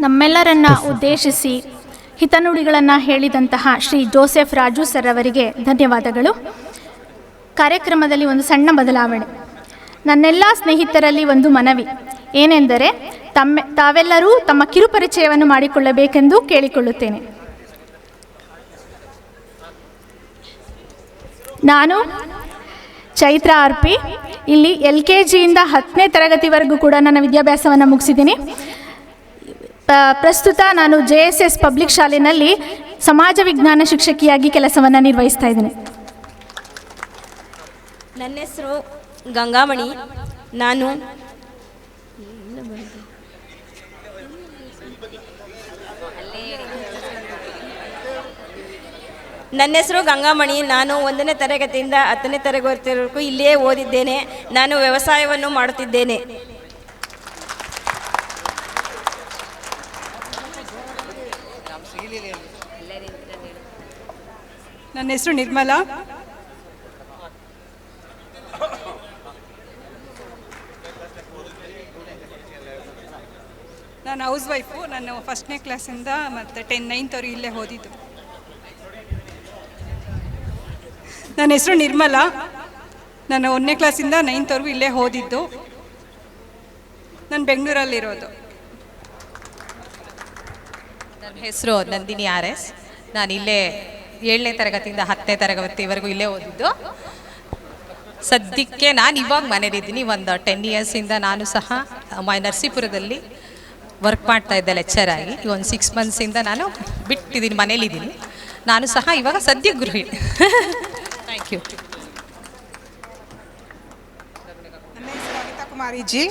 ನಮ್ಮೆಲ್ಲರನ್ನ ಉದ್ದೇಶಿಸಿ ಹಿತನುಡಿಗಳನ್ನು ಹೇಳಿದಂತಹ Shri Joseph Raju sir ಅವರಿಗೆ ಧನ್ಯವಾದಗಳು. ಕಾರ್ಯಕ್ರಮದಲ್ಲಿ ಒಂದು ಸಣ್ಣ ಬದಲಾವಣೆ. ನನ್ನೆಲ್ಲ ಸ್ನೇಹಿತರಲ್ಲಿ ಒಂದು ಮನವಿ ಏನೆಂದರೆ ತಾವೆಲ್ಲರೂ ತಮ್ಮ ಕಿರುಪರಿಚಯವನ್ನು ಮಾಡಿಕೊಳ್ಳಬೇಕೆಂದು ಕೇಳಿಕೊಳ್ಳುತ್ತೇನೆ. ನಾನು ಚೈತ್ರ RP. ಇಲ್ಲಿ LKGಯಿಂದ 10ನೇ ತರಗತಿವರೆಗೂ ಕೂಡ ನನ್ನ ವಿದ್ಯಾಭ್ಯಾಸವನ್ನು ಮುಗಿಸಿದ್ದೀನಿ. ಪ್ರಸ್ತುತ ನಾನು JSS ಪಬ್ಲಿಕ್ ಶಾಲೆಯಲ್ಲಿ ಸಮಾಜ ವಿಜ್ಞಾನ ಶಿಕ್ಷಕಿಯಾಗಿ ಕೆಲಸವನ್ನು ನಿರ್ವಹಿಸ್ತಾ ಇದ್ದೀನಿ. ನನ್ನ ಹೆಸರು ಗಂಗಾಮಣಿ. ನಾನು 1ನೇ ತರಗತಿಯಿಂದ 10ನೇ ತರಗತಿವರೆಗೂ ಇಲ್ಲಿಯೇ ಓದಿದ್ದೇನೆ. ನಾನು ವ್ಯವಸಾಯವನ್ನು ಮಾಡುತ್ತಿದ್ದೇನೆ. ನನ್ನ ಹೆಸರು ನಿರ್ಮಲಾ. ನಾನು ಹೌಸ್ ವೈಫು. ನಾನು 1ನೇ ಕ್ಲಾಸಿಂದ ಮತ್ತು 9th ಇಲ್ಲೇ ಓದಿದ್ದು. ನನ್ನ ಹೆಸರು ನಿರ್ಮಲಾ. ನಾನು 1ನೇ ಕ್ಲಾಸಿಂದ 9th ಇಲ್ಲೇ ಓದಿದ್ದು. ನಾನು ಬೆಂಗಳೂರಲ್ಲಿರೋದು. ನನ್ನ ಹೆಸರು ನಂದಿನಿ RS. ನಾನು ಇಲ್ಲೇ 7ನೇ ತರಗತಿಯಿಂದ 10ನೇ ತರಗತಿವರೆಗೂ ಇಲ್ಲೇ ಓದಿದ್ದು. ಸದ್ಯಕ್ಕೆ ನಾನು ಇವಾಗ ಮನೇಲಿದ್ದೀನಿ. ಒಂದು 10 ಇಯರ್ಸಿಂದ ನಾನು ಸಹ ನರಸೀಪುರದಲ್ಲಿ ವರ್ಕ್ ಮಾಡ್ತಾ ಇದ್ದೆ ಲೆಕ್ಚರ್ ಆಗಿ. ಒಂದು 6 ಮಂತ್ಸಿಂದ ನಾನು ಬಿಟ್ಟಿದ್ದೀನಿ, ಮನೇಲಿದ್ದೀನಿ. ನಾನು ಸಹ ಇವಾಗ ಸದ್ಯ ಗೃಹಿಣಿ. Thank you. ನನ್ನ ಹೆಸರು ಅನಿತಾ ಕುಮಾರಿ ಜಿ.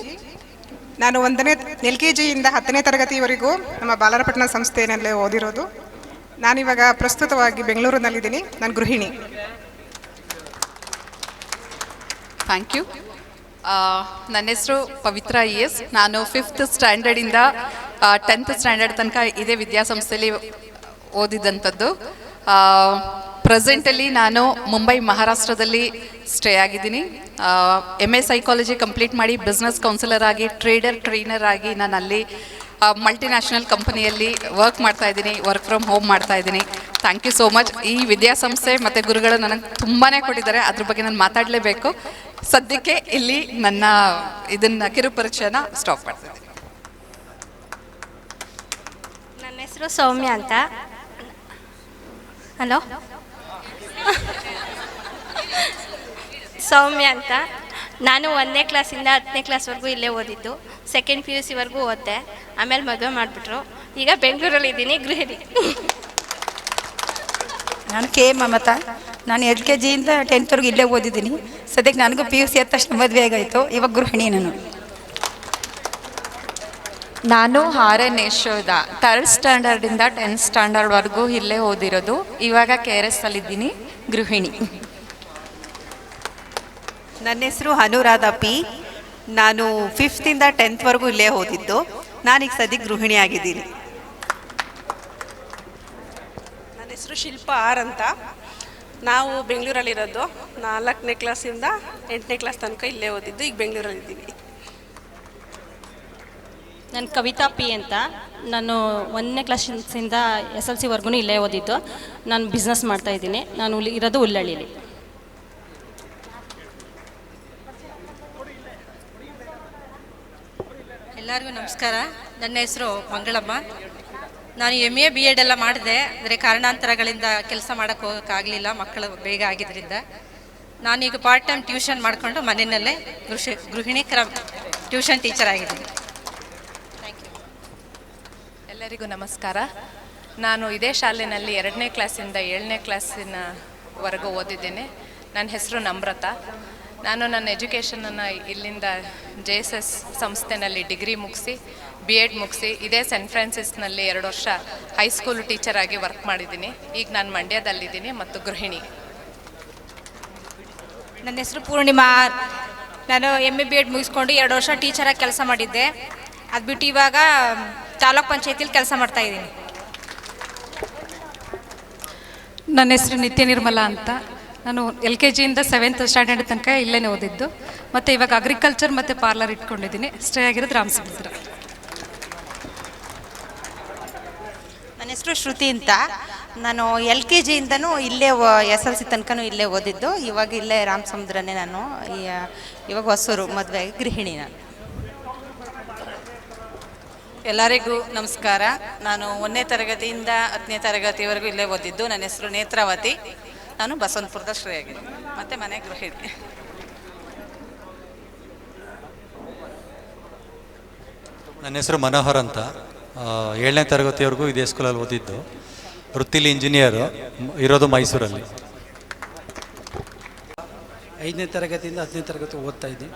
ನಾನು 1ನೇ LKGಯಿಂದ 10ನೇ ತರಗತಿವರೆಗೂ ನಮ್ಮ ಬಾಲರಪಟ್ಟಣ ಸಂಸ್ಥೆಯಲ್ಲೇ ಓದಿರೋದು. ನಾನಿವಾಗ ಪ್ರಸ್ತುತವಾಗಿ ಬೆಂಗಳೂರಿನಲ್ಲಿದ್ದೀನಿ. ನಾನು ಗೃಹಿಣಿ. Thank you. ನನ್ನ ಹೆಸರು ಪವಿತ್ರ ES. ನಾನು 5th ಸ್ಟ್ಯಾಂಡರ್ಡಿಂದ 10th ಸ್ಟ್ಯಾಂಡರ್ಡ್ ತನಕ ಇದೇ ವಿದ್ಯಾಸಂಸ್ಥೆಯಲ್ಲಿ ಓದಿದಂಥದ್ದು. ಪ್ರೆಸೆಂಟಲ್ಲಿ ನಾನು ಮುಂಬೈ ಮಹಾರಾಷ್ಟ್ರದಲ್ಲಿ ಸ್ಟೇ ಆಗಿದ್ದೀನಿ. MA ಸೈಕಾಲಜಿ ಕಂಪ್ಲೀಟ್ ಮಾಡಿ ಬಿಸ್ನೆಸ್ ಕೌನ್ಸಿಲರ್ ಆಗಿ ಟ್ರೇನರ್ ಆಗಿ ನಾನು ಅಲ್ಲಿ ಮಲ್ಟಿನ್ಯಾಷನಲ್ ಕಂಪನಿಯಲ್ಲಿ ವರ್ಕ್ ಮಾಡ್ತಾ ಇದ್ದೀನಿ. ವರ್ಕ್ ಫ್ರಮ್ ಹೋಮ್ ಮಾಡ್ತಾ ಇದ್ದೀನಿ. Thank you so much. ಈ ವಿದ್ಯಾಸಂಸ್ಥೆ ಮತ್ತು ಗುರುಗಳು ನನಗೆ ತುಂಬಾ ಕೊಟ್ಟಿದ್ದಾರೆ. ಅದ್ರ ಬಗ್ಗೆ ನಾನು ಮಾತಾಡಲೇಬೇಕು. ಸದ್ಯಕ್ಕೆ ಇಲ್ಲಿ ನನ್ನ ಕಿರುಪರಿಚಯನ ಸ್ಟಾಪ್ ಮಾಡ್ತಿದ್ದೀನಿ. ನನ್ನ ಹೆಸರು ಸೌಮ್ಯ ಅಂತ. ಹಲೋ ಸೌಮ್ಯ ಅಂತ. ನಾನು 1ನೇ ಕ್ಲಾಸಿಂದ 10ನೇ ಕ್ಲಾಸ್ವರೆಗೂ ಇಲ್ಲೇ ಓದಿದ್ದು. 2nd PUCವರೆಗೂ ಓದಿದೆ. ಆಮೇಲೆ ಮದುವೆ ಮಾಡಿಬಿಟ್ರು. ಈಗ ಬೆಂಗಳೂರಲ್ಲಿದ್ದೀನಿ, ಗೃಹಿಣಿ. ನಾನು K ಮಮತಾ. ನಾನು LKGಯಿಂದ 10th ಇಲ್ಲೇ ಓದಿದ್ದೀನಿ. ಸದ್ಯಕ್ಕೆ ನನಗೂ PUC ಆದ ತಕ್ಷಣ ಮದುವೆ ಆಗಾಯಿತು. ಇವಾಗ ಗೃಹಿಣಿ ನಾನು. ನಾನು RN ಯಶೋಧ. 3rd ಸ್ಟ್ಯಾಂಡರ್ಡಿಂದ 10th ಸ್ಟ್ಯಾಂಡರ್ಡ್ವರೆಗೂ ಇಲ್ಲೇ ಓದಿರೋದು. ಇವಾಗ KRS ಅಲ್ಲಿದ್ದೀನಿ, ಗೃಹಿಣಿ. ನನ್ನ ಹೆಸರು ಅನುರಾಧ P. ನಾನು 5th ಇಂದ 10th ಇಲ್ಲೇ ಓದಿದ್ದು. ನಾನೀಗ ಸದ್ಯಕ್ಕೆ ಗೃಹಿಣಿ ಆಗಿದ್ದೀನಿ. ನನ್ನ ಹೆಸರು ಶಿಲ್ಪ R ಅಂತ. ನಾವು ಬೆಂಗಳೂರಲ್ಲಿರೋದು. 4ನೇ ಕ್ಲಾಸಿಂದ 8ನೇ ಕ್ಲಾಸ್ ತನಕ ಇಲ್ಲೇ ಓದಿದ್ದು. ಈಗ ಬೆಂಗಳೂರಲ್ಲಿದ್ದೀವಿ. ನಾನು ಕವಿತಾ P ಅಂತ. ನಾನು 1ನೇ ಕ್ಲಾಸಿಂದ SLCವರೆಗೂ ಇಲ್ಲೇ ಓದಿದ್ದು. ನಾನು ಬಿಸ್ನೆಸ್ ಮಾಡ್ತಾಯಿದ್ದೀನಿ. ನಾನು ಇರೋದು ಉಲ್ಲಳ್ಳಿಲಿ. ಎಲ್ಲರಿಗೂ ನಮಸ್ಕಾರ. ನನ್ನ ಹೆಸರು ಮಂಗಳಮ್ಮ. ನಾನು MA BEd ಎಲ್ಲ ಮಾಡಿದೆ. ಅಂದರೆ ಕಾರಣಾಂತರಗಳಿಂದ ಕೆಲಸ ಮಾಡೋಕ್ಕೆ ಹೋಗೋಕ್ಕಾಗಲಿಲ್ಲ, ಮಕ್ಕಳು ಬೇಗ ಆಗಿದ್ದರಿಂದ. ನಾನೀಗ ಪಾರ್ಟ್ ಟೈಮ್ ಟ್ಯೂಷನ್ ಮಾಡಿಕೊಂಡು ಮನೆಯಲ್ಲೇ ಗೃಹಿಣಿ ಟ್ಯೂಷನ್ ಟೀಚರ್ ಆಗಿದ್ದೀನಿ. Thank you. ಎಲ್ಲರಿಗೂ ನಮಸ್ಕಾರ. ನಾನು ಇದೇ ಶಾಲೆಯಲ್ಲಿ 2ನೇ ಕ್ಲಾಸಿಂದ 7ನೇ ಕ್ಲಾಸಿನವರೆಗೂ ಓದಿದ್ದೀನಿ. ನನ್ನ ಹೆಸರು ನಮ್ರತಾ. ನಾನು ನನ್ನ ಎಜುಕೇಷನನ್ನು ಇಲ್ಲಿಂದ JSS ಸಂಸ್ಥೆಯಲ್ಲಿ ಡಿಗ್ರಿ ಮುಗಿಸಿ BEd ಮುಗಿಸಿ ಇದೇ ಸೆಂಟ್ ಫ್ರಾನ್ಸಿಸ್ನಲ್ಲಿ 2 ವರ್ಷ ಹೈಸ್ಕೂಲ್ ಟೀಚರ್ ಆಗಿ ವರ್ಕ್ ಮಾಡಿದ್ದೀನಿ. ಈಗ ನಾನು ಮಂಡ್ಯದಲ್ಲಿದ್ದೀನಿ ಮತ್ತು ಗೃಹಿಣಿ. ನನ್ನ ಹೆಸರು ಪೂರ್ಣಿಮಾ. ನಾನು MA BEd ಮುಗಿಸ್ಕೊಂಡು 2 ವರ್ಷ ಟೀಚರಾಗಿ ಕೆಲಸ ಮಾಡಿದ್ದೆ. ಅದು ಬಿಟ್ಟು ಇವಾಗ ತಾಲೂಕ್ ಪಂಚಾಯತಿಲಿ ಕೆಲಸ ಮಾಡ್ತಾಯಿದ್ದೀನಿ. ನನ್ನ ಹೆಸರು ನಿತ್ಯ ನಿರ್ಮಲಾ ಅಂತ. ನಾನು LKGಯಿಂದ 7th ಸ್ಟ್ಯಾಂಡರ್ಡ್ ತನಕ ಇಲ್ಲೇ ಓದಿದ್ದು. ಮತ್ತು ಇವಾಗ ಅಗ್ರಿಕಲ್ಚರ್ ಮತ್ತು ಪಾರ್ಲರ್ ಇಟ್ಕೊಂಡಿದ್ದೀನಿ. ಸ್ಟೇ ಆಗಿರೋದು ರಾಮಸಮುದ್ರ. ಹೆಸರು ಶ್ರುತಿ ಅಂತ. ನಾನು LKG ಇಂದನೂ ಇಲ್ಲೇ SLC ತನಕನೂ ಇಲ್ಲೇ ಓದಿದ್ದು. ಇವಾಗ ಇಲ್ಲೇ ರಾಮಸಮುದ್ರನೇ ನಾನು. ಇವಾಗ ಹೊಸೂರು ಮದುವೆ ಗೃಹಿಣಿ ನಾನು. ಎಲ್ಲರಿಗೂ ನಮಸ್ಕಾರ. ನಾನು 1ನೇ ತರಗತಿಯಿಂದ 10ನೇ ತರಗತಿವರೆಗೂ ಇಲ್ಲೇ ಓದಿದ್ದು. ನನ್ನ ಹೆಸರು ನೇತ್ರಾವತಿ. ನಾನು ಬಸವನಪುರದ ಶ್ರೇಯಾಗಿದ್ದೀನಿ ಮತ್ತು ಮನೆ ಗೃಹಿಣಿ. ನನ್ನ ಹೆಸರು ಮನೋಹರ್ ಅಂತ. 7ನೇ ತರಗತಿವರೆಗೂ ಇದೇ ಸ್ಕೂಲಲ್ಲಿ ಓದಿದ್ದು. ವೃತ್ತಿಲಿ ಇಂಜಿನಿಯರು, ಇರೋದು ಮೈಸೂರಲ್ಲಿ. 5ನೇ ತರಗತಿಯಿಂದ 10ನೇ ತರಗತಿ ಓದ್ತಾ ಇದ್ದೀನಿ.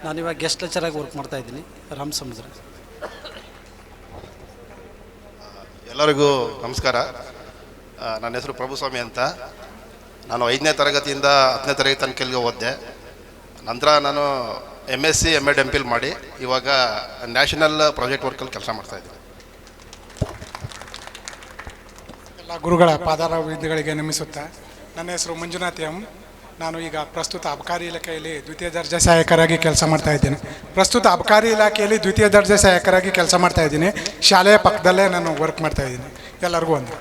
ನಾನಿವಾಗ ಗೆಸ್ಟ್ ಲೆಕ್ಚರಾಗಿ ವರ್ಕ್ ಮಾಡ್ತಾ ಇದ್ದೀನಿ ರಾಮಸಮುದ್ರ. ಎಲ್ಲರಿಗೂ ನಮಸ್ಕಾರ. ನನ್ನ ಹೆಸರು ಪ್ರಭುಸ್ವಾಮಿ ಅಂತ. ನಾನು 5ನೇ ತರಗತಿಯಿಂದ 10ನೇ ತರಗತಿ ತನಕ ಓದಿದೆ. ನಂತರ ನಾನು MSc MA MPhil ಮಾಡಿ ಇವಾಗ ನ್ಯಾಷನಲ್ ಪ್ರಾಜೆಕ್ಟ್ ವರ್ಕಲ್ಲಿ ಕೆಲಸ ಮಾಡ್ತಾಯಿದ್ದೀನಿ. ಎಲ್ಲ ಗುರುಗಳ ಪಾದಾರವಿಂದಗಳಿಗೆ ನಮಿಸುತ್ತಾ, ನನ್ನ ಹೆಸರು ಮಂಜುನಾಥ್ ಎಂ. ನಾನು ಈಗ ಪ್ರಸ್ತುತ ಅಬಕಾರಿ ಇಲಾಖೆಯಲ್ಲಿ ದ್ವಿತೀಯ ದರ್ಜೆ ಸಹಾಯಕರಾಗಿ ಕೆಲಸ ಮಾಡ್ತಾ ಇದ್ದೀನಿ. ದ್ವಿತೀಯ ದರ್ಜೆ ಸಹಾಯಕರಾಗಿ ಕೆಲಸ ಮಾಡ್ತಾ ಇದ್ದೀನಿ. ಶಾಲೆಯ ಪಕ್ಕದಲ್ಲೇ ನಾನು ವರ್ಕ್ ಮಾಡ್ತಾ ಇದ್ದೀನಿ. ಎಲ್ಲರಿಗೂ ಒಂದು.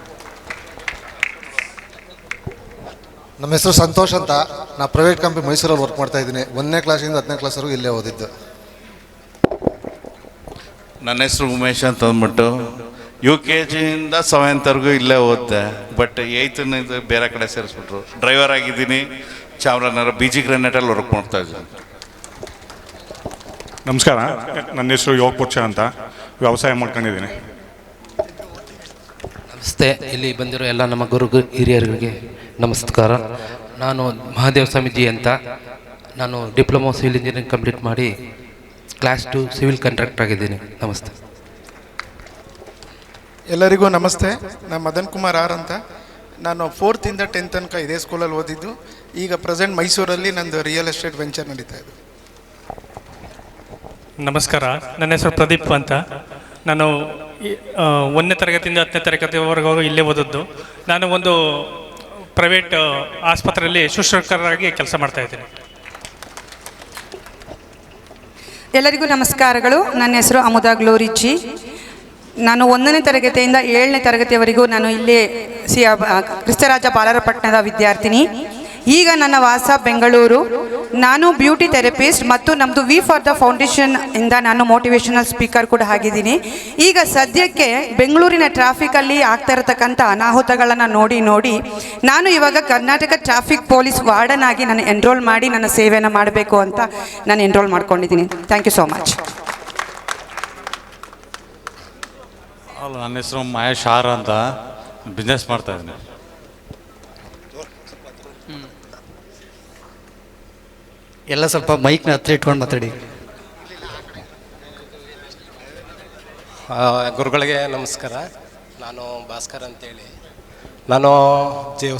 ನಮ್ಮ ಹೆಸರು ಸಂತೋಷ್ ಅಂತ. ನಾನು ಪ್ರೈವೇಟ್ ಕಂಪ್ನಿ ಮೈಸೂರಲ್ಲಿ ವರ್ಕ್ ಮಾಡ್ತಾ ಇದ್ದೀನಿ. 1ನೇ ಕ್ಲಾಸಿಂದ 10ನೇ ಕ್ಲಾಸ್ವರೆಗೂ ಇಲ್ಲೇ ಓದಿದ್ದು. ನನ್ನ ಹೆಸರು ಉಮೇಶ್ ಅಂತ ಅಂದ್ಬಿಟ್ಟು UKGಯಿಂದ 7th ಇಲ್ಲೇ ಓದಿದೆ. ಬಟ್ 8ನೇ ಬೇರೆ ಕಡೆ ಸೇರಿಸ್ಬಿಟ್ರು. ಡ್ರೈವರ್ ಆಗಿದ್ದೀನಿ. ಚಾಮರಾಜನಗರ BG ಗ್ರಾನೈಟಲ್ಲಿ ವರ್ಕ್ ಮಾಡ್ತಾ ಇದ್ದೀನಿ. ನಮಸ್ಕಾರ. ನನ್ನ ಹೆಸರು ಯೋಗ ಪುರುಷ ಅಂತ. ವ್ಯವಸಾಯ ಮಾಡ್ಕೊಂಡಿದ್ದೀನಿ. ನಮಸ್ತೆ. ಇಲ್ಲಿ ಬಂದಿರೋ ಎಲ್ಲ ನಮ್ಮ ಗುರು ಹಿರಿಯರಿಗೆ ನಮಸ್ಕಾರ. ನಾನು ಮಹಾದೇವ ಸ್ವಾಮೀಜಿ ಅಂತ. ನಾನು ಡಿಪ್ಲೊಮಾ ಸಿವಿಲ್ ಇಂಜಿನಿಯರಿಂಗ್ ಕಂಪ್ಲೀಟ್ ಮಾಡಿ ಕ್ಲಾಸ್ 2 ಸಿವಿಲ್ ಕಾಂಟ್ರಾಕ್ಟರ್ ಆಗಿದ್ದೀನಿ. ನಮಸ್ತೆ. ಎಲ್ಲರಿಗೂ ನಮಸ್ತೆ. ನಾನು ಮದನ್ ಕುಮಾರ್ ಆರ್ ಅಂತ. ನಾನು 4th ಇಂದ 10th ತನಕ ಇದೇ ಸ್ಕೂಲಲ್ಲಿ ಓದಿದ್ದು. ಈಗ ಪ್ರೆಸೆಂಟ್ ಮೈಸೂರಲ್ಲಿ ನಂದು ರಿಯಲ್ ಎಸ್ಟೇಟ್ ವೆಂಚರ್ ನಡೀತಾ ಇದೆ. ನಮಸ್ಕಾರ. ನನ್ನ ಹೆಸರು ಪ್ರದೀಪ್ ಅಂತ. ನಾನು 1ನೇ ತರಗತಿಯಿಂದ 10ನೇ ತರಗತಿವರೆಗೂ ಇಲ್ಲೇ ಓದಿದ್ದು. ನಾನು ಒಂದು ಪ್ರೈವೇಟ್ ಆಸ್ಪತ್ರೆಯಲ್ಲಿ ಶುಶ್ರೂಷಕರಾಗಿ ಕೆಲಸ ಮಾಡ್ತಾ ಇದ್ದೀನಿ. ಎಲ್ಲರಿಗೂ ನಮಸ್ಕಾರಗಳು. ನನ್ನ ಹೆಸರು ಅಮುದಾ ಗ್ಲೋರಿಜಿ. ನಾನು 1ನೇ ತರಗತಿಯಿಂದ 7ನೇ ತರಗತಿಯವರೆಗೂ ನಾನು ಇಲ್ಲಿ ಕ್ರಿಸ್ತರಾಜ ಬಾಲರಪಟ್ಟಣದ ವಿದ್ಯಾರ್ಥಿನಿ. ಈಗ ನನ್ನ ವಾಸ ಬೆಂಗಳೂರು. ನಾನು ಬ್ಯೂಟಿ ಥೆರಪಿಸ್ಟ್ ಮತ್ತು ನಮ್ಮದು ವಿ ಫಾರ್ ದ ಫೌಂಡೇಶನ್ ಇಂದ ನಾನು ಮೋಟಿವೇಶನಲ್ ಸ್ಪೀಕರ್ ಕೂಡ ಆಗಿದ್ದೀನಿ. ಈಗ ಸದ್ಯಕ್ಕೆ ಬೆಂಗಳೂರಿನ ಟ್ರಾಫಿಕಲ್ಲಿ ಆಗ್ತಾ ಇರತಕ್ಕಂಥ ಅನಾಹುತಗಳನ್ನು ನೋಡಿ ನಾನು ಇವಾಗ ಕರ್ನಾಟಕ ಟ್ರಾಫಿಕ್ ಪೊಲೀಸ್ ವಾರ್ಡನ್ ಆಗಿ ನಾನು ಎನ್ರೋಲ್ ಮಾಡಿ ನನ್ನ ಸೇವೆಯನ್ನು ಮಾಡಬೇಕು ಅಂತ ನಾನು ಎನ್ರೋಲ್ ಮಾಡ್ಕೊಂಡಿದ್ದೀನಿ. Thank you so much. ನನ್ನ ಹೆಸರು ಮಹೇಶ್ ಆರ್ ಅಂತ. ಬಿಸ್ನೆಸ್ ಮಾಡ್ತಾ ಇದ್ದೀನಿ. ಎಲ್ಲ ಸ್ವಲ್ಪ ಮೈಕ್ನ ಹತ್ರ ಇಟ್ಕೊಂಡು ಮಾತಾಡಿ. ಗುರುಗಳಿಗೆ ನಮಸ್ಕಾರ. ನಾನು ಭಾಸ್ಕರ್ ಅಂತೇಳಿ. ನಾನು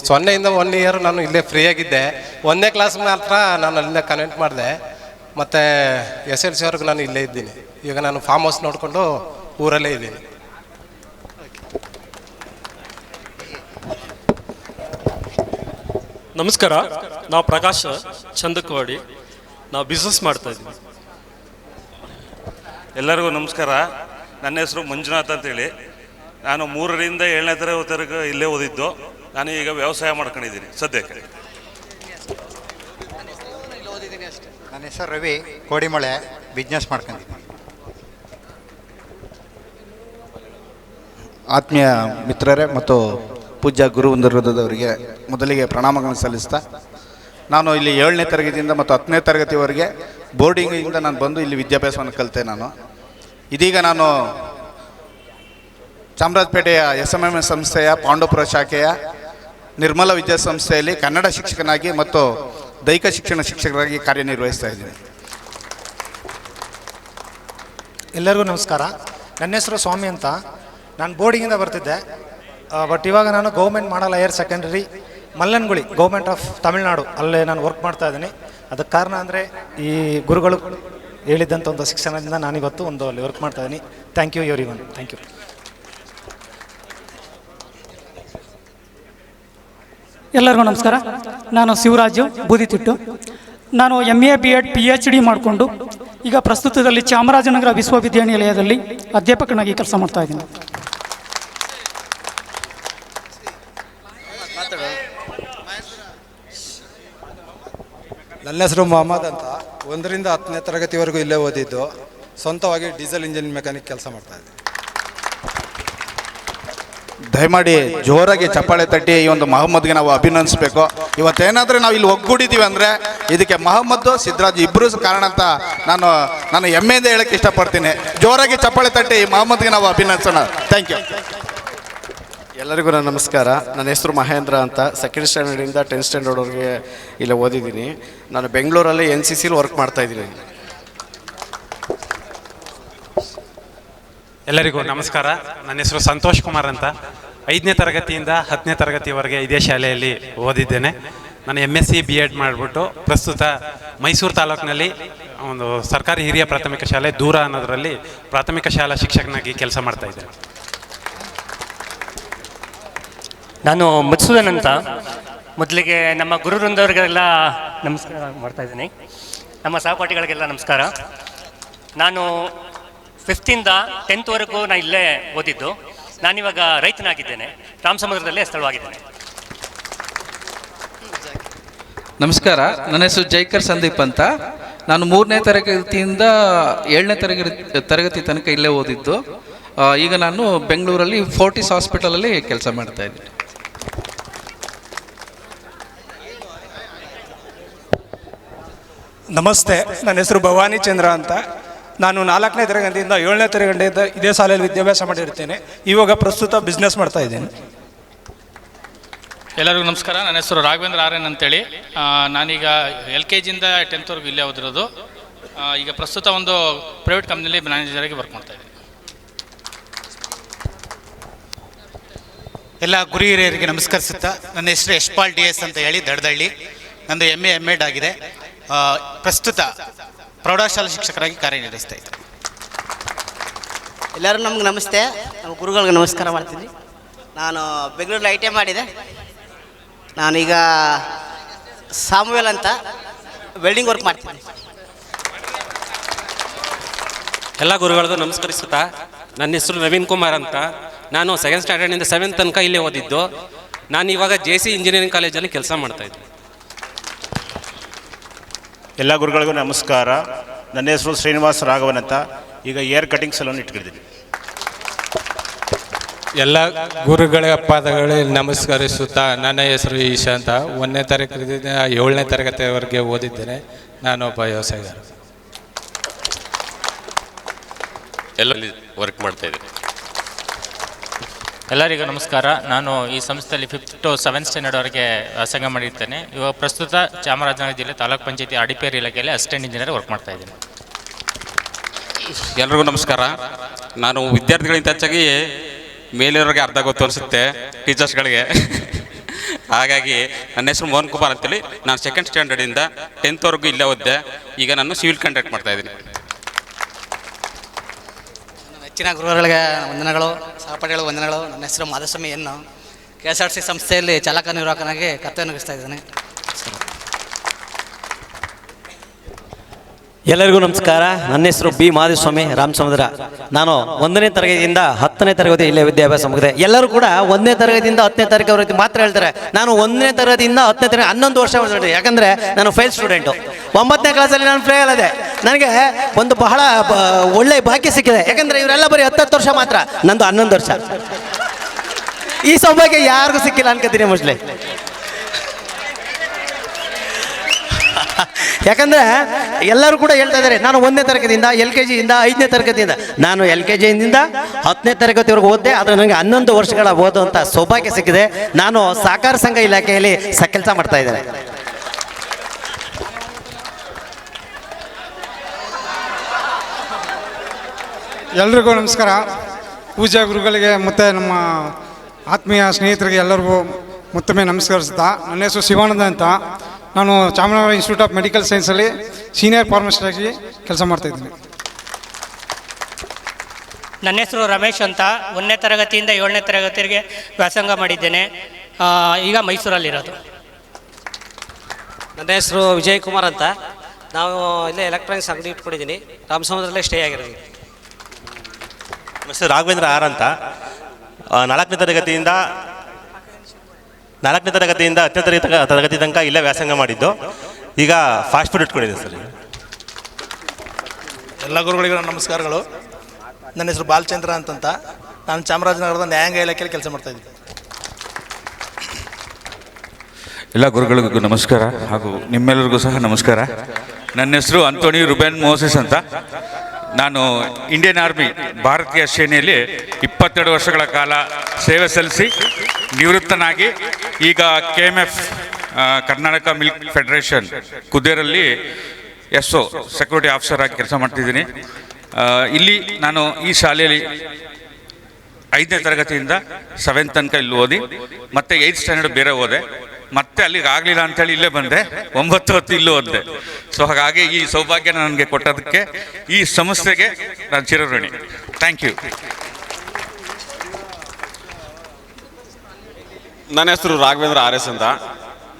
0ಯಿಂದ 1 ಇಯರ್ ನಾನು ಇಲ್ಲೇ ಫ್ರೀಯಾಗಿದ್ದೆ. 1ನೇ ಕ್ಲಾಸ್ ಮಾತ್ರ ನಾನು ಅಲ್ಲಿಂದ ಕನೆಕ್ಟ್ ಮಾಡಿದೆ. ಮತ್ತು SLCವರೆಗೂ ನಾನು ಇಲ್ಲೇ ಇದ್ದೀನಿ. ಈಗ ನಾನು ಫಾರ್ಮ್ ಹೌಸ್ ನೋಡಿಕೊಂಡು ಊರಲ್ಲೇ ಇದ್ದೀನಿ. ನಮಸ್ಕಾರ. ನಾವು ಪ್ರಕಾಶ್ ಚಂದಕವಾಡಿ. ನಾವು ಬಿಸ್ನೆಸ್ ಮಾಡ್ತಾ ಇದ್ದೀವಿ. ಎಲ್ಲರಿಗೂ ನಮಸ್ಕಾರ. ನನ್ನ ಹೆಸರು ಮಂಜುನಾಥ್ ಅಂತೇಳಿ. ನಾನು 3ರಿಂದ 7ನೇ ತರಗತಿವರೆಗೂ ಇಲ್ಲೇ ಓದಿದ್ದು. ನಾನು ಈಗ ವ್ಯವಸಾಯ ಮಾಡ್ಕೊಂಡಿದ್ದೀನಿ ಸದ್ಯಕ್ಕೆ. ನನ್ನ ಹೆಸರು ರವಿ ಕೋಡಿಮಳೆ. ಬಿಸ್ನೆಸ್ ಮಾಡ್ಕೊಂಡಿದ್ದೀನಿ. ಆತ್ಮೀಯ ಮಿತ್ರರೇ ಮತ್ತು ಪೂಜ್ಯ ಗುರುವೃಂದದವರಿಗೆ ಮೊದಲಿಗೆ ಪ್ರಣಾಮಗಳನ್ನು ಸಲ್ಲಿಸ್ತಾ, ನಾನು ಇಲ್ಲಿ 7ನೇ ತರಗತಿಯಿಂದ ಮತ್ತು 10ನೇ ತರಗತಿವರೆಗೆ ಬೋರ್ಡಿಂಗಿಂದ ನಾನು ಬಂದು ಇಲ್ಲಿ ವಿದ್ಯಾಭ್ಯಾಸವನ್ನು ಕಲಿತೆ. ಇದೀಗ ನಾನು ಚಾಮರಾಜಪೇಟೆಯ SMMS ಸಂಸ್ಥೆಯ ಪಾಂಡವಪುರ ಶಾಖೆಯ ನಿರ್ಮಲ ವಿದ್ಯಾಸಂಸ್ಥೆಯಲ್ಲಿ ಕನ್ನಡ ಶಿಕ್ಷಕನಾಗಿ ಮತ್ತು ದೈಹಿಕ ಶಿಕ್ಷಣ ಶಿಕ್ಷಕರಾಗಿ ಕಾರ್ಯನಿರ್ವಹಿಸ್ತಾ ಇದ್ದೀನಿ. ಎಲ್ಲರಿಗೂ ನಮಸ್ಕಾರ. ನನ್ನ ಹೆಸರು ಸ್ವಾಮಿ ಅಂತ. ನಾನು ಬೋರ್ಡಿಂಗಿಂದ ಬರ್ತಿದ್ದೆ. ಬಟ್ ಇವಾಗ ನಾನು government model higher secondary Mallanaguli government of Tamil Nadu ಅಲ್ಲೇ ನಾನು ವರ್ಕ್ ಮಾಡ್ತಾ ಇದ್ದೀನಿ. ಅದಕ್ಕೆ ಕಾರಣ ಅಂದರೆ ಈ ಗುರುಗಳು ಹೇಳಿದ್ದಂಥ ಒಂದು ಶಿಕ್ಷಣದಿಂದ ನಾನಿವತ್ತು ಒಂದು ಅಲ್ಲಿ ವರ್ಕ್ ಮಾಡ್ತಾ ಇದ್ದೀನಿ. Thank you everyone. Thank you. ಎಲ್ಲರಿಗೂ ನಮಸ್ಕಾರ. ನಾನು ಶಿವರಾಜು ಬೂದಿತಿಟ್ಟು. ನಾನು MA B.Ed PhD ಮಾಡಿಕೊಂಡು ಈಗ ಪ್ರಸ್ತುತದಲ್ಲಿ ಚಾಮರಾಜನಗರ ವಿಶ್ವವಿದ್ಯಾನಿಲಯದಲ್ಲಿ ಅಧ್ಯಾಪಕನಾಗಿ ಕೆಲಸ ಮಾಡ್ತಾ ಇದ್ದೀನಿ. ನನ್ನ ಹೆಸರು ಮೊಹಮ್ಮದ್ ಅಂತ 1ರಿಂದ 10ನೇ ತರಗತಿವರೆಗೂ ಇಲ್ಲೇ ಓದಿದ್ದು. ಸ್ವಂತವಾಗಿ ಡೀಸೆಲ್ ಇಂಜಿನ್ ಮೆಕ್ಯಾನಿಕ್ ಕೆಲಸ ಮಾಡ್ತಾ ಇದ್ದೆ. ದಯಮಾಡಿ ಜೋರಾಗಿ ಚಪ್ಪಾಳೆ ತಟ್ಟಿ ಈ ಒಂದು ಮಹಮ್ಮದ್ಗೆ ನಾವು ಅಭಿನಂದಿಸಬೇಕು. ಇವತ್ತೇನಾದರೂ ನಾವು ಇಲ್ಲಿ ಒಗ್ಗೂಡಿದ್ದೀವಿ ಅಂದರೆ ಇದಕ್ಕೆ ಮಹಮ್ಮದ್ ಸಿದ್ದರಾಜ್ ಇಬ್ಬರು ಕಾರಣ ಅಂತ ನಾನು ಹೆಮ್ಮೆಯಿಂದ ಹೇಳಕ್ಕೆ ಇಷ್ಟಪಡ್ತೀನಿ. ಜೋರಾಗಿ ಚಪ್ಪಾಳೆ ತಟ್ಟಿ ಈ ಮಹಮ್ಮದ್ಗೆ ನಾವು ಅಭಿನಂದಿಸೋಣ. Thank you. ಎಲ್ಲರಿಗೂ ನನ್ನ ನಮಸ್ಕಾರ. ನನ್ನ ಹೆಸರು ಮಹೇಂದ್ರ ಅಂತ. 2nd ಸ್ಟ್ಯಾಂಡರ್ಡಿಂದ 10th ಸ್ಟ್ಯಾಂಡರ್ಡ್ವರೆಗೆ ಇಲ್ಲಿ ಓದಿದ್ದೀನಿ. ನಾನು ಬೆಂಗಳೂರಲ್ಲಿ NCCಲಿ ವರ್ಕ್ ಮಾಡ್ತಾಯಿದ್ದೀನಿ. ಎಲ್ಲರಿಗೂ ನಮಸ್ಕಾರ. ನನ್ನ ಹೆಸರು ಸಂತೋಷ್ ಕುಮಾರ್ ಅಂತ. 5ನೇ ತರಗತಿಯಿಂದ 10ನೇ ತರಗತಿವರೆಗೆ ಇದೇ ಶಾಲೆಯಲ್ಲಿ ಓದಿದ್ದೇನೆ. ನಾನು MSc B.Ed ಮಾಡಿಬಿಟ್ಟು ಪ್ರಸ್ತುತ ಮೈಸೂರು ತಾಲೂಕಿನಲ್ಲಿ ಒಂದು ಸರ್ಕಾರಿ ಹಿರಿಯ ಪ್ರಾಥಮಿಕ ಶಾಲೆ ದೂರ ಅನ್ನೋದರಲ್ಲಿ ಪ್ರಾಥಮಿಕ ಶಾಲಾ ಶಿಕ್ಷಕನಾಗಿ ಕೆಲಸ ಮಾಡ್ತಾ ಇದ್ದೇನೆ. ನಾನು ಮಧುಸೂದನ್ ಅಂತ. ಮೊದಲಿಗೆ ನಮ್ಮ ಗುರು ವೃಂದವರಿಗೆಲ್ಲ ನಮಸ್ಕಾರ ಮಾಡ್ತಾ ಇದ್ದೀನಿ. ನಮ್ಮ ಸಹಪಾಠಿಗಳಿಗೆಲ್ಲ ನಮಸ್ಕಾರ. ನಾನು 5th-ಇಂದ 10th-ವರೆಗೂ ನಾನು ಇಲ್ಲೇ ಓದಿದ್ದು. ನಾನಿವಾಗ ರೈತನಾಗಿದ್ದೇನೆ. ರಾಮಸಮುದ್ರದಲ್ಲೇ ಸ್ಥಳವಾಗಿದ್ದೇನೆ. ನಮಸ್ಕಾರ. ನನ್ನ ಹೆಸರು ಜೈಕರ್ ಸಂದೀಪ್ ಅಂತ. ನಾನು 3ನೇ ತರಗತಿಯಿಂದ 7ನೇ ತರಗತಿ ತನಕ ಇಲ್ಲೇ ಓದಿದ್ದು. ಈಗ ನಾನು ಬೆಂಗಳೂರಲ್ಲಿ ಫೋರ್ಟಿಸ್ ಹಾಸ್ಪಿಟಲಲ್ಲಿ ಕೆಲಸ ಮಾಡ್ತಾ ಇದ್ದೀನಿ. ನಮಸ್ತೆ. ನನ್ನ ಹೆಸರು ಭವಾನಿ ಚಂದ್ರ ಅಂತ. ನಾನು 4ನೇ ತರಗತಿಯಿಂದ 7ನೇ ತರಗತಿಯಿಂದ ಇದೇ ಶಾಲೆಯಲ್ಲಿ ವಿದ್ಯಾಭ್ಯಾಸ ಮಾಡಿರ್ತೇನೆ. ಇವಾಗ ಪ್ರಸ್ತುತ ಬಿಸ್ನೆಸ್ ಮಾಡ್ತಾ ಇದ್ದೇನೆ. ಎಲ್ಲರಿಗೂ ನಮಸ್ಕಾರ. ನನ್ನ ಹೆಸರು ರಾಘವೇಂದ್ರ ಆರ್ಯನ್ ಅಂತೇಳಿ. ನಾನೀಗ LKG-ಇಂದ 10th-ವರೆಗೂ ಇಲ್ಲೇ ಓದಿರೋದು. ಈಗ ಪ್ರಸ್ತುತ ಒಂದು ಪ್ರೈವೇಟ್ ಕಂಪ್ನಿಯಲ್ಲಿ ಮ್ಯಾನೇಜರಾಗಿ ವರ್ಕ್ ಮಾಡ್ತಾ ಇದ್ದೀನಿ. ಎಲ್ಲ ಗುರು ಹಿರಿಯರಿಗೆ ನಮಸ್ಕರಿಸುತ್ತಾ, ನನ್ನ ಹೆಸರು ಯಶ್ಪಾಲ್ DS ಅಂತ ಹೇಳಿ ದಡದಳ್ಳಿ. ನಂದು MA M.Ed ಆಗಿದೆ. ಪ್ರಸ್ತುತ ಪ್ರೌಢಶಾಲಾ ಶಿಕ್ಷಕರಾಗಿ ಕಾರ್ಯನಿರ್ವಹಿಸ್ತಾ ಇದ್ದೆ. ಎಲ್ಲರೂ ನಮ್ಗೆ ನಮಸ್ತೆ. ನಮ್ಮ ಗುರುಗಳಿಗೆ ನಮಸ್ಕಾರ ಮಾಡ್ತೀನಿ. ನಾನು ಬೆಂಗಳೂರಲ್ಲಿ ITI ಮಾಡಿದೆ. ನಾನೀಗ ಸಾಮುವೇಲ್ ಅಂತ ವೆಲ್ಡಿಂಗ್ ವರ್ಕ್ ಮಾಡ್ತೀನಿ. ಎಲ್ಲ ಗುರುಗಳಿಗೂ ನಮಸ್ಕರಿಸುತ್ತಾ, ನನ್ನ ಹೆಸರು ನವೀನ್ ಕುಮಾರ್ ಅಂತ. ನಾನು 2nd ಸ್ಟ್ಯಾಂಡರ್ಡಿಂದ 7th ತನಕ ಇಲ್ಲೇ ಓದಿದ್ದು. ನಾನು ಇವಾಗ JC ಇಂಜಿನಿಯರಿಂಗ್ ಕಾಲೇಜಲ್ಲಿ ಕೆಲಸ ಮಾಡ್ತಾಯಿದ್ದೆ. ಎಲ್ಲ ಗುರುಗಳಿಗೂ ನಮಸ್ಕಾರ. ನನ್ನ ಹೆಸರು ಶ್ರೀನಿವಾಸ್ ರಾಘವನ್ ಅಂತ. ಈಗ ಏರ್ ಕಟಿಂಗ್ ಸಲೂನ್ ಇಟ್ಕೊಂಡಿದ್ದೀನಿ. ಎಲ್ಲ ಗುರುಗಳ ಪಾದಗಳಿಗೆ ನಮಸ್ಕರಿಸುತ್ತಾ, ನನ್ನ ಹೆಸರು ಈಶಾ ಅಂತ. 1ನೇ ತರಗತಿಯಿಂದ 7ನೇ ತರಗತಿವರೆಗೆ ಓದಿದ್ದೇನೆ. ನಾನೊಬ್ಬ ವ್ಯವಸಾಯಗಾರ. ಎಲ್ಲಲ್ಲಿ ವರ್ಕ್ ಮಾಡ್ತಾ ಇದ್ದೀನಿ. ಎಲ್ಲರಿಗೂ ನಮಸ್ಕಾರ. ನಾನು ಈ ಸಂಸ್ಥೆಯಲ್ಲಿ 5th to 7th ಸ್ಟ್ಯಾಂಡರ್ಡ್ವರೆಗೆ ವ್ಯಾಸಂಗ ಮಾಡಿರ್ತೇನೆ. ಇವಾಗ ಪ್ರಸ್ತುತ ಚಾಮರಾಜನಗರ ಜಿಲ್ಲೆ ತಾಲೂಕು ಪಂಚಾಯತಿ ಅಡಿಪೇರಿ ಇಲಾಖೆಯಲ್ಲಿ ಅಸಿಸ್ಟೆಂಟ್ ಇಂಜಿನಿಯರ್ ವರ್ಕ್ ಮಾಡ್ತಾ ಇದ್ದೀನಿ. ಎಲ್ರಿಗೂ ನಮಸ್ಕಾರ. ನಾನು ವಿದ್ಯಾರ್ಥಿಗಳಿಂದ ಹೆಚ್ಚಾಗಿ ಮೇಲಿರೋರಿಗೆ ಅರ್ಧ ಗೊತ್ತು ಅನಿಸುತ್ತೆ, ಟೀಚರ್ಸ್ಗಳಿಗೆ. ಹಾಗಾಗಿ ನನ್ನ ಹೆಸರು ಮೋಹನ್ ಕುಮಾರ್ ಅಂತೇಳಿ. ನಾನು 2nd ಸ್ಟ್ಯಾಂಡರ್ಡಿಂದ 10th-ವರೆಗೂ ಇಲ್ಲೇ ಓದಿದೆ. ಈಗ ನಾನು ಸಿವಿಲ್ ಕಾಂಟ್ರಾಕ್ಟ್ ಮಾಡ್ತಾ ಇದ್ದೀನಿ. ಹೆಚ್ಚಿನ ಗುರುಗಳಿಗೆ ವಂದನೆಗಳು, ಸಹಪಾಠಿಗಳು ವಂದನೆಗಳು. ನನ್ನ ಹೆಸರು ಮಾಧುಸ್ವಾಮಿ ಎನ್ನು. KSRTC ಸಂಸ್ಥೆಯಲ್ಲಿ ಚಾಲಕ ನಿರ್ವಾಹಕನಾಗಿ ಕರ್ತವ್ಯ ನಿರ್ವಹಿಸ್ತಾ ಇದ್ದೇನೆ. ಎಲ್ಲರಿಗೂ ನಮಸ್ಕಾರ. ನನ್ನ ಹೆಸರು B. ಮಾಧುಸ್ವಾಮಿ ರಾಮಸಮುದ್ರ. ನಾನು 1ನೇ ತರಗತಿಯಿಂದ 10ನೇ ತರಗತಿ ಇಲ್ಲೇ ವಿದ್ಯಾಭ್ಯಾಸ ಮುಗಿದೆ. ಎಲ್ಲರೂ ಕೂಡ 1ನೇ ತರಗತಿಯಿಂದ 10ನೇ ತರಗತಿ ಮಾತ್ರ ಹೇಳ್ತಾರೆ. ನಾನು 1ನೇ ತರಗತಿಯಿಂದ 10ನೇ ತರಗತಿ 11 ವರ್ಷ ಓದಿದೆ. ಯಾಕಂದರೆ ನಾನು ಫೇಲ್ ಸ್ಟೂಡೆಂಟು. 9ನೇ ಕ್ಲಾಸಲ್ಲಿ ನಾನು ಫೇಲ್ ಆದೆ. ನನಗೆ ಒಂದು ಬಹಳ ಒಳ್ಳೆಯ ಭಾಗ್ಯ ಸಿಕ್ಕಿದೆ. ಯಾಕಂದರೆ ಇವರೆಲ್ಲ ಬರೀ 10 ವರ್ಷ ಮಾತ್ರ, ನಂದು 11 ವರ್ಷ. ಈ ಸೌಭಾಗ್ಯ ಯಾರಿಗೂ ಸಿಕ್ಕಿಲ್ಲ ಅನ್ಕೋತೀನಿ ಮೋಸ್ಟ್ಲಿ. ಯಾಕಂದರೆ ಎಲ್ಲರೂ ಕೂಡ ಹೇಳ್ತಾ ಇದ್ದಾರೆ ನಾನು 1ನೇ ತರಗತಿಯಿಂದ LKG-ಇಂದ 5ನೇ ತರಗತಿಯಿಂದ. ನಾನು LKG-ಇಂದ 10ನೇ ತರಗತಿವರೆಗೂ ಓದಿದೆ. ಆದರೆ ನನಗೆ 11 ವರ್ಷಗಳ ಓದುವಂಥ ಸೌಭಾಗ್ಯ ಸಿಕ್ಕಿದೆ. ನಾನು ಸಹಕಾರ ಸಂಘ ಇಲಾಖೆಯಲ್ಲಿ ಕೆಲಸ ಮಾಡ್ತಾ ಇದ್ದೇನೆ. ಎಲ್ರಿಗೂ ನಮಸ್ಕಾರ. ಪೂಜಾ ಗುರುಗಳಿಗೆ ಮತ್ತು ನಮ್ಮ ಆತ್ಮೀಯ ಸ್ನೇಹಿತರಿಗೆ ಎಲ್ಲರಿಗೂ ಮತ್ತೊಮ್ಮೆ ನಮಸ್ಕರಿಸ್ತಾ, ನನ್ನ ಹೆಸರು ಶಿವಾನಂದ ಅಂತ. ನಾನು ಚಾಮರಾಜನಗರ ಇನ್ಸ್ಟಿಟ್ಯೂಟ್ ಆಫ್ ಮೆಡಿಕಲ್ ಸೈನ್ಸಲ್ಲಿ ಸೀನಿಯರ್ ಫಾರ್ಮಸಿಸ್ಟ್ ಆಗಿ ಕೆಲಸ ಮಾಡ್ತಾಯಿದ್ದೀನಿ. ನನ್ನ ಹೆಸರು ರಮೇಶ್ ಅಂತ. 1ನೇ ತರಗತಿಯಿಂದ 7ನೇ ತರಗತಿಗೆ ವ್ಯಾಸಂಗ ಮಾಡಿದ್ದೇನೆ. ಈಗ ಮೈಸೂರಲ್ಲಿರೋದು. ನನ್ನ ಹೆಸರು ವಿಜಯ್ ಕುಮಾರ್ ಅಂತ. ನಾವು ಇಲ್ಲೇ ಎಲೆಕ್ಟ್ರಾನಿಕ್ಸ್ ಅಂಗಡಿ ಇಟ್ಕೊಂಡಿದ್ದೀನಿ. ರಾಮಸಮುದ್ರದಲ್ಲೇ ಸ್ಟೇ ಆಗಿರೋದು. ನನ್ನ ಹೆಸರು ರಾಘವೇಂದ್ರ ಆರ್ ಅಂತ. 4ನೇ ತರಗತಿಯಿಂದ 10ನೇ ತರಗತಿ ತನಕ ಇಲ್ಲೇ ವ್ಯಾಸಂಗ ಮಾಡಿದ್ದು. ಈಗ ಫಾಸ್ಟ್ ಫುಡ್ ಇಟ್ಕೊಂಡಿದೆ ಸರ್. ಎಲ್ಲ ಗುರುಗಳಿಗೂ ನನ್ನ ನಮಸ್ಕಾರಗಳು. ನನ್ನ ಹೆಸರು ಬಾಲಚಂದ್ರ ಅಂತಂತ. ನಾನು ಚಾಮರಾಜನಗರದ ನ್ಯಾಯಾಂಗ ಇಲಾಖೆಯಲ್ಲಿ ಕೆಲಸ ಮಾಡ್ತಾಯಿದ್ದೀನಿ. ಎಲ್ಲ ಗುರುಗಳಿಗೂ ನಮಸ್ಕಾರ ಹಾಗೂ ನಿಮ್ಮೆಲ್ಲರಿಗೂ ಸಹ ನಮಸ್ಕಾರ. ನನ್ನ ಹೆಸರು ಅಂಟೋನಿ ರುಬೆನ್ ಮೋಸೆಸ್ ಅಂತ. ನಾನು ಇಂಡಿಯನ್ ಆರ್ಮಿ ಭಾರತೀಯ ಸೇನೆಯಲ್ಲಿ 22 ವರ್ಷಗಳ ಕಾಲ ಸೇವೆ ಸಲ್ಲಿಸಿ ನಿವೃತ್ತನಾಗಿ ಈಗ KMF ಕರ್ನಾಟಕ ಮಿಲ್ಕ್ ಫೆಡರೇಷನ್ ಕುದೇರಲ್ಲಿ SO ಸೆಕ್ಯೂರಿಟಿ ಆಫೀಸರ್ ಆಗಿ ಕೆಲಸ ಮಾಡ್ತಿದ್ದೀನಿ. ಇಲ್ಲಿ ನಾನು ಈ ಶಾಲೆಯಲ್ಲಿ 5ನೇ ತರಗತಿಯಿಂದ 7th ತನಕ ಇಲ್ಲಿ ಓದಿ ಮತ್ತೆ 8th ಸ್ಟ್ಯಾಂಡರ್ಡ್ ಬೇರೆ ಓದೆ. ಮತ್ತೆ ಅಲ್ಲಿಗೆ ಆಗಲಿಲ್ಲ ಅಂತೇಳಿ ಇಲ್ಲೇ ಬಂದೆ. 9 ಹೊತ್ತು ಇಲ್ಲೂ ಓದಿದೆ. ಸೊ ಹಾಗಾಗಿ ಈ ಸೌಭಾಗ್ಯ ನನಗೆ ಕೊಟ್ಟದಕ್ಕೆ ಈ ಸಂಸ್ಥೆಗೆ ನಾನು ಚಿರಋಣಿ. Thank you. ನನ್ನ ಹೆಸರು ರಾಘವೇಂದ್ರ RS ಅಂತ.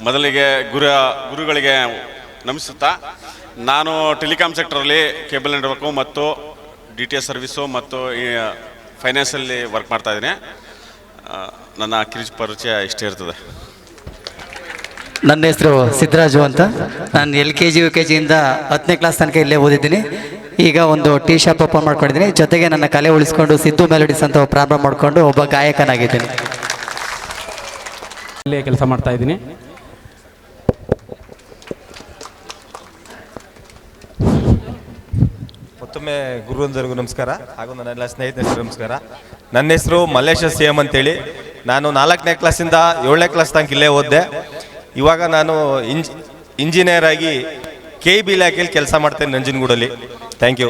ಮೊದಲಿಗೆ ಗುರುಗಳಿಗೆ ನಮಿಸುತ್ತಾ, ನಾನು ಟೆಲಿಕಾಂ ಸೆಕ್ಟರಲ್ಲಿ ಕೇಬಲ್ ನೆಟ್ವರ್ಕು ಮತ್ತು DTH ಸರ್ವಿಸು ಮತ್ತು ಫೈನಾನ್ಸಲ್ಲಿ ವರ್ಕ್ ಮಾಡ್ತಾಯಿದ್ದೀನಿ. ನನ್ನ ಕಿರಿಚ ಪರಿಚಯ ಇಷ್ಟೇ ಇರ್ತದೆ. ನನ್ನ ಹೆಸರು ಸಿದ್ದರಾಜು ಅಂತ. ನಾನು LKG UKGಯಿಂದ 10ನೇ ಕ್ಲಾಸ್ ತನಕ ಇಲ್ಲೇ ಓದಿದ್ದೀನಿ. ಈಗ ಒಂದು ಟೀ ಶಾಪ್ ಓಪನ್ ಮಾಡ್ಕೊಂಡಿದ್ದೀನಿ. ಜೊತೆಗೆ ನನ್ನ ಕಲೆ ಉಳಿಸ್ಕೊಂಡು ಸಿದ್ದು ಮೆಲೋಡಿಸ್ ಅಂತ ಪ್ರಾರಂಭ ಮಾಡಿಕೊಂಡು ಒಬ್ಬ ಗಾಯಕನಾಗಿದ್ದೀನಿ. ಇಲ್ಲೇ ಕೆಲಸ ಮಾಡ್ತಾ ಇದ್ದೀನಿ. ಮತ್ತೊಮ್ಮೆ ಗುರುವಂದರಿಗೂ ನಮಸ್ಕಾರ ಹಾಗೂ ನನ್ನೆಲ್ಲ ಸ್ನೇಹಿತರಿಗೂ ನಮಸ್ಕಾರ. ನನ್ನ ಹೆಸರು ಮಲ್ಲೇಶ CM ಅಂತೇಳಿ. ನಾನು 4ನೇ ಕ್ಲಾಸಿಂದ 7ನೇ ಕ್ಲಾಸ್ ತನಕ ಇಲ್ಲೇ ಓದಿದೆ. ಇವಾಗ ನಾನು ಇಂಜಿನಿಯರ್ ಆಗಿ KEB ಇಲಾಖೆಯಲ್ಲಿ ಕೆಲಸ ಮಾಡ್ತೇನೆ ನಂಜನಗೂಡಲ್ಲಿ. Thank you.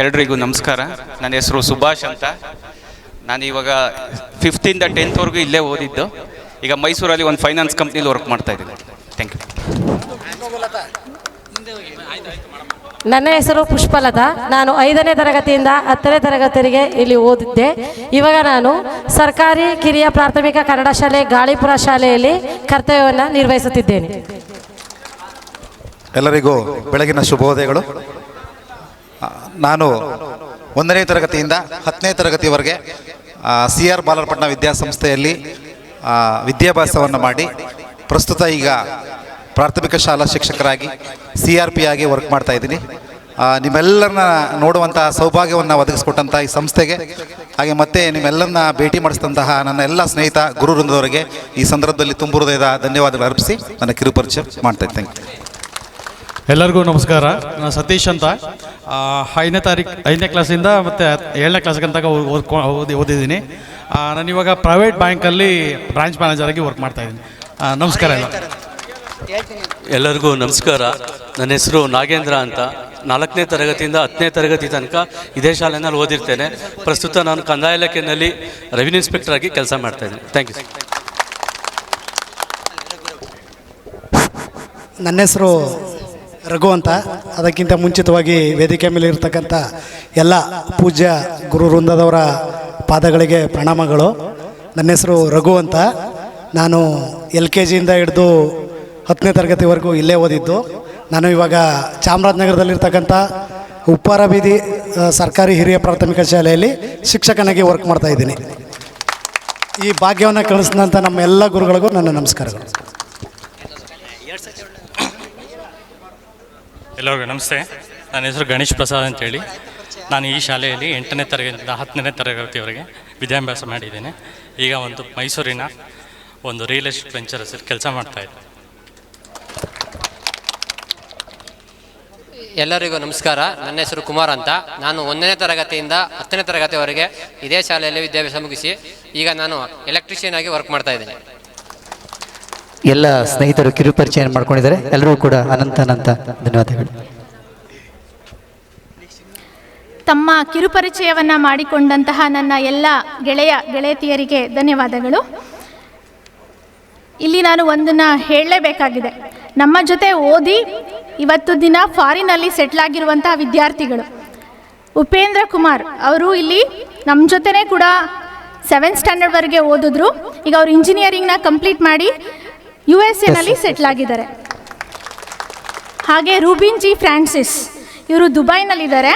ಎಲ್ರಿಗೂ ನಮಸ್ಕಾರ. ನನ್ನ ಹೆಸರು ಸುಭಾಷ್ ಅಂತ. ನಾನು ಇವಾಗ 5th ಇಂದ 10th ವರೆಗೂ ಇಲ್ಲೇ ಓದಿದ್ದು. ಈಗ ಮೈಸೂರಲ್ಲಿ ಒಂದು ಫೈನಾನ್ಸ್ ಕಂಪ್ನಿಲಿ ವರ್ಕ್ ಮಾಡ್ತಾ ಇದ್ದೀನಿ. Thank you. ನನ್ನ ಹೆಸರು ಪುಷ್ಪಲತಾ. ನಾನು 5ನೇ ತರಗತಿಯಿಂದ 10ನೇ ತರಗತಿವರೆಗೆ ಇಲ್ಲಿ ಓದಿದ್ದೆ. ಇವಾಗ ನಾನು ಸರ್ಕಾರಿ ಕಿರಿಯ ಪ್ರಾಥಮಿಕ ಕನ್ನಡ ಶಾಲೆ ಗಾಳಿಪುರ ಶಾಲೆಯಲ್ಲಿ ಕರ್ತವ್ಯವನ್ನು ನಿರ್ವಹಿಸುತ್ತಿದ್ದೇನೆ. ಎಲ್ಲರಿಗೂ ಬೆಳಗಿನ ಶುಭೋದಯಗಳು. ನಾನು 1ನೇ ತರಗತಿಯಿಂದ 10ನೇ ತರಗತಿವರೆಗೆ CR ಬಾಲರಪಟ್ಟಣ ವಿದ್ಯಾಸಂಸ್ಥೆಯಲ್ಲಿ ವಿದ್ಯಾಭ್ಯಾಸವನ್ನು ಮಾಡಿ ಪ್ರಸ್ತುತ ಈಗ ಪ್ರಾಥಮಿಕ ಶಾಲಾ ಶಿಕ್ಷಕರಾಗಿ CRP ಆಗಿ ವರ್ಕ್ ಮಾಡ್ತಾ ಇದ್ದೀನಿ. ನಿಮ್ಮೆಲ್ಲರನ್ನ ನೋಡುವಂತಹ ಸೌಭಾಗ್ಯವನ್ನು ಒದಗಿಸ್ಕೊಟ್ಟಂಥ ಈ ಸಂಸ್ಥೆಗೆ ಹಾಗೆ ಮತ್ತೆ ನಿಮ್ಮೆಲ್ಲರನ್ನ ಭೇಟಿ ಮಾಡಿಸಿದಂತಹ ನನ್ನ ಎಲ್ಲ ಸ್ನೇಹಿತ ಗುರು ವೃಂದದವರಿಗೆ ಈ ಸಂದರ್ಭದಲ್ಲಿ ತುಂಬ ಹೃದಯದ ಧನ್ಯವಾದಗಳು ಅರ್ಪಿಸಿ ನನ್ನ ಕಿರುಪರಿಚಯ ಮಾಡ್ತಾ ಇದ್ದೀನಿ. ಎಲ್ಲರಿಗೂ ನಮಸ್ಕಾರ. ನಾನು ಸತೀಶ್ ಅಂತ. 5ನೇ ಕ್ಲಾಸಿಂದ ಮತ್ತು 7ನೇ ಕ್ಲಾಸ್ ತನಕ ಓದಿದ್ದೀನಿ. ನಾನಿವಾಗ ಪ್ರೈವೇಟ್ ಬ್ಯಾಂಕಲ್ಲಿ ಬ್ರಾಂಚ್ ಮ್ಯಾನೇಜರಾಗಿ ವರ್ಕ್ ಮಾಡ್ತಾ ಇದ್ದೀನಿ. ನಮಸ್ಕಾರ. ಎಲ್ಲರಿಗೂ ನಮಸ್ಕಾರ. ನನ್ನ ಹೆಸರು ನಾಗೇಂದ್ರ ಅಂತ. 4ನೇ ತರಗತಿಯಿಂದ 10ನೇ ತರಗತಿ ತನಕ ಇದೇ ಶಾಲೆಯಲ್ಲಿ ಓದಿರ್ತೇನೆ. ಪ್ರಸ್ತುತ ನಾನು ಕಂದಾಯ ಇಲಾಖೆಯಲ್ಲಿ ರೆವಿನ್ಯೂ ಇನ್ಸ್ಪೆಕ್ಟರ್ ಆಗಿ ಕೆಲಸ ಮಾಡ್ತಾ ಇದ್ದೀನಿ. Thank you. ನನ್ನ ಹೆಸರು ರಘು ಅಂತ. ಅದಕ್ಕಿಂತ ಮುಂಚಿತವಾಗಿ ವೇದಿಕೆ ಮೇಲೆ ಇರ್ತಕ್ಕಂಥ ಎಲ್ಲ ಪೂಜ್ಯ ಗುರು ವೃಂದದವರ ಪಾದಗಳಿಗೆ ಪ್ರಣಾಮಗಳು. ನನ್ನ ಹೆಸರು ರಘು ಅಂತ. ನಾನು LKGಯಿಂದ ಹಿಡಿದು 10ನೇ ತರಗತಿವರೆಗೂ ಇಲ್ಲೇ ಓದಿದ್ದು. ನಾನು ಇವಾಗ ಚಾಮರಾಜನಗರದಲ್ಲಿರ್ತಕ್ಕಂಥ ಉಪ್ಪಾರ ಬೀದಿ ಸರ್ಕಾರಿ ಹಿರಿಯ ಪ್ರಾಥಮಿಕ ಶಾಲೆಯಲ್ಲಿ ಶಿಕ್ಷಕನಾಗಿ ವರ್ಕ್ ಮಾಡ್ತಾ ಇದ್ದೀನಿ. ಈ ಭಾಗ್ಯವನ್ನು ಕಳಿಸಿದಂಥ ನಮ್ಮ ಎಲ್ಲ ಗುರುಗಳಿಗೂ ನನ್ನ ನಮಸ್ಕಾರಗಳು. ಎಲ್ಲರಿಗೂ ನಮಸ್ತೆ. ನನ್ನ ಹೆಸರು ಗಣೇಶ್ ಪ್ರಸಾದ್ ಅಂತೇಳಿ. ನಾನು ಈ ಶಾಲೆಯಲ್ಲಿ 8ನೇ ತರಗತಿಯಿಂದ 10ನೇ ತರಗತಿವರೆಗೆ ವಿದ್ಯಾಭ್ಯಾಸ ಮಾಡಿದ್ದೇನೆ. ಈಗ ಒಂದು ಮೈಸೂರಿನ ಒಂದು ರಿಯಲ್ ಎಸ್ಟೇಟ್ ವೆಂಚರ್ಸಲ್ಲಿ ಕೆಲಸ ಮಾಡ್ತಾಯಿದ್ದೆ. ಎಲ್ಲರಿಗೂ ನಮಸ್ಕಾರ. ನನ್ನ ಹೆಸರು ಕುಮಾರ್ ಅಂತ. ನಾನು 1ನೇ ತರಗತಿಯಿಂದ 10ನೇ ತರಗತಿವರೆಗೆ ಇದೇ ಶಾಲೆಯಲ್ಲಿ ವಿದ್ಯಾಭ್ಯಾಸ ಮುಗಿಸಿ ಈಗ ನಾನು ಎಲೆಕ್ಟ್ರಿಷಿಯನ್ ಆಗಿ ವರ್ಕ್ ಮಾಡ್ತಾ ಇದ್ದೇನೆ. ಎಲ್ಲ ಸ್ನೇಹಿತರು ಕಿರುಪರಿಚಯ ಮಾಡ್ಕೊಂಡಿದ್ದಾರೆ. ಎಲ್ಲರೂ ಕೂಡ ಅನಂತ ಧನ್ಯವಾದಗಳು. ತಮ್ಮ ಕಿರುಪರಿಚಯವನ್ನು ಮಾಡಿಕೊಂಡಂತಹ ನನ್ನ ಎಲ್ಲ ಗೆಳೆಯತಿಯರಿಗೆ ಧನ್ಯವಾದಗಳು. ಇಲ್ಲಿ ನಾನು ಒಂದನ್ನು ಹೇಳಲೇಬೇಕಾಗಿದೆ. ನಮ್ಮ ಜೊತೆ ಓದಿ ಇವತ್ತು ದಿನ ಫಾರಿನಲ್ಲಿ ಸೆಟ್ಲಾಗಿರುವಂತಹ ವಿದ್ಯಾರ್ಥಿಗಳು ಉಪೇಂದ್ರ ಕುಮಾರ್ ಅವರು ಇಲ್ಲಿ ನಮ್ಮ ಜೊತೆನೇ ಕೂಡ 7th ಸ್ಟ್ಯಾಂಡರ್ಡ್ವರೆಗೆ ಓದಿದ್ರು. ಈಗ ಅವರು ಇಂಜಿನಿಯರಿಂಗ್ನ ಕಂಪ್ಲೀಟ್ ಮಾಡಿ USA ಸೆಟ್ಲಾಗಿದ್ದಾರೆ. ಹಾಗೆ ರೂಬಿನ್ ಜಿ ಫ್ರಾನ್ಸಿಸ್ ಇವರು ದುಬೈನಲ್ಲಿದ್ದಾರೆ.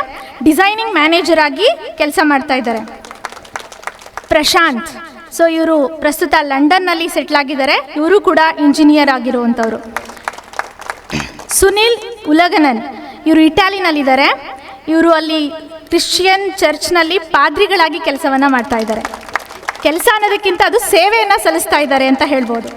ಡಿಸೈನಿಂಗ್ ಮ್ಯಾನೇಜರ್ ಆಗಿ ಕೆಲಸ ಮಾಡ್ತಾ ಇದ್ದಾರೆ. ಪ್ರಶಾಂತ್ ಇವರು ಪ್ರಸ್ತುತ ಲಂಡನ್ನಲ್ಲಿ ಸೆಟ್ಲಾಗಿದ್ದಾರೆ. ಇವರು ಕೂಡ ಇಂಜಿನಿಯರ್ ಆಗಿರುವಂಥವ್ರು. ಸುನಿಲ್ ಉಲಗನನ್, ಇವರು ಇಟಾಲಿನಲ್ಲಿದ್ದಾರೆ. ಇವರು ಅಲ್ಲಿ ಕ್ರಿಶ್ಚಿಯನ್ ಚರ್ಚ್ನಲ್ಲಿ ಪಾದ್ರಿಗಳಾಗಿ ಕೆಲಸವನ್ನು ಮಾಡ್ತಾ ಇದ್ದಾರೆ. ಕೆಲಸ ಅನ್ನೋದಕ್ಕಿಂತ ಅದು ಸೇವೆಯನ್ನು ಸಲ್ಲಿಸ್ತಾ ಇದ್ದಾರೆ ಅಂತ ಹೇಳ್ಬೋದು.